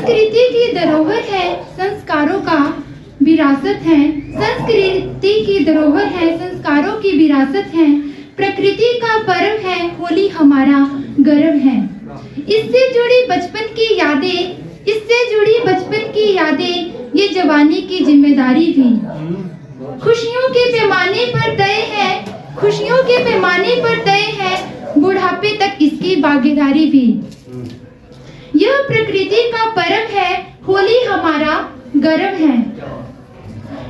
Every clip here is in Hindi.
संस्कृति की धरोहर है, संस्कारों का विरासत है। संस्कृति की धरोहर है, संस्कारों की विरासत है। प्रकृति का पर्व है, होली हमारा गर्व है। इससे जुड़ी बचपन की यादें, इससे जुड़ी बचपन की यादें, ये जवानी की जिम्मेदारी भी। खुशियों के पैमाने पर तय है, खुशियों के पैमाने पर तय है, बुढ़ापे तक इसकी भागीदारी भी। यह प्रकृति का पर्व है, होली हमारा गर्व है।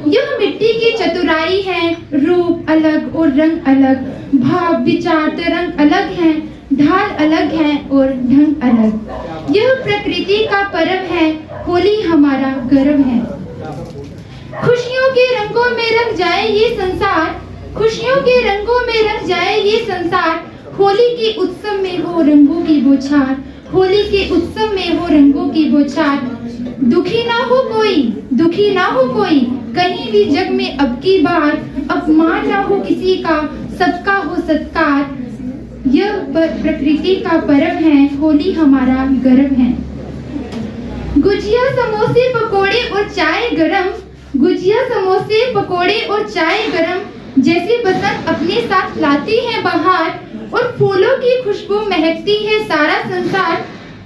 यह मिट्टी की चतुराई है, रूप अलग और रंग अलग, भाव विचार तरंग अलग है, ढाल अलग है और ढंग अलग। यह प्रकृति का पर्व है, होली हमारा गर्व है। खुशियों के रंगों में रंग जाए ये संसार, खुशियों के रंगों में रंग जाए ये संसार, होली के उत्सव में हो रंगों की बौछार, होली के उत्सव में हो रंगों की बौछार। दुखी ना हो कोई, दुखी ना हो कोई, कहीं भी जग में अब की बार, अपमान ना हो किसी का, सबका हो सत्कार। यह प्रकृति का पर्व है, होली हमारा गर्व है। गुजिया समोसे पकोड़े और चाय गरम, गुजिया समोसे पकोड़े और चाय गरम, जैसे बसंत अपने साथ लाती है बहार, और फूलों की खुशबू महकती है सारा संसार।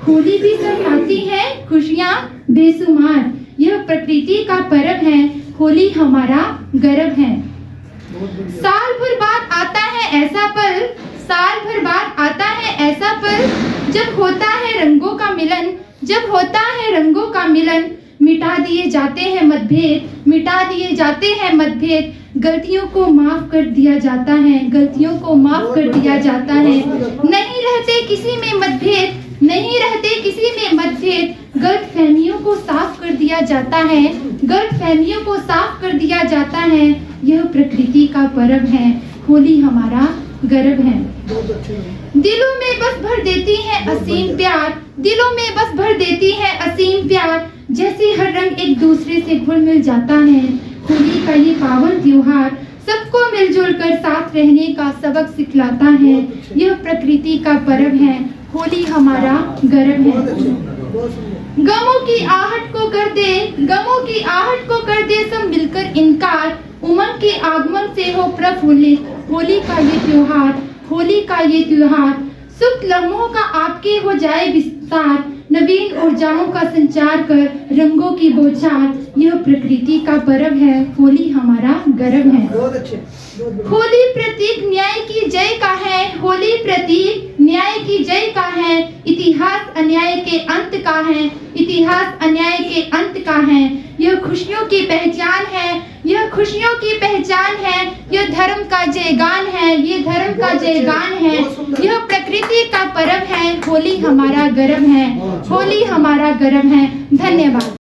होली भी सब लाती है खुशियाँ बेसुमार। यह प्रकृति का पर्व है, होली हमारा गर्व है। साल भर बाद आता है ऐसा पल, साल भर बाद आता है ऐसा पल, जब होता है रंगों का मिलन, जब होता है रंगों का मिलन। मिटा दिए जाते हैं मतभेद, मिटा दिए जाते हैं मतभेद, गलतियों को माफ कर दिया जाता है, गलतियों को माफ कर दिया जाता है। नहीं रहते किसी में मतभेद, नहीं रहते किसी में मतभेद, गलतफहमियों को साफ कर दिया जाता है, गलतफहमियों को साफ कर दिया जाता है। यह प्रकृति का पर्व है, होली हमारा गर्व है। दिलों में बस भर देती है असीम प्यार, दिलों में बस भर देती है असीम प्यार, जैसे हर रंग एक दूसरे से घुल मिल जाता है। होली का ये पावन त्योहार सबको मिलजुल कर साथ रहने का सबक सिखलाता है। यह प्रकृति का पर्व है, होली हमारा गर्व है। गमों की आहट को कर दे, गमों की आहट को कर दे सब मिलकर इनकार, उमंग के आगमन से हो प्रफुल्लित। होली का ये त्योहार, होली का ये त्योहार, सुख लम्हों का आपके हो जाए विस्तार, नवीन ऊर्जाओं का संचार कर रंगों की बौछार। यह प्रकृति का पर्व है, होली हमारा गर्व है। होली प्रतीक न्याय की जय का है, होली प्रतीक न्याय की जय का है, इतिहास अन्याय के अंत का है, इतिहास अन्याय के अंत का है। यह खुशियों की पहचान है, यह खुशियों की पहचान है, यह धर्म का जयगान है, ये धर्म का जयगान है। यह प्रकृति का पर्व है, होली हमारा गर्व है, होली हमारा गर्व है। धन्यवाद।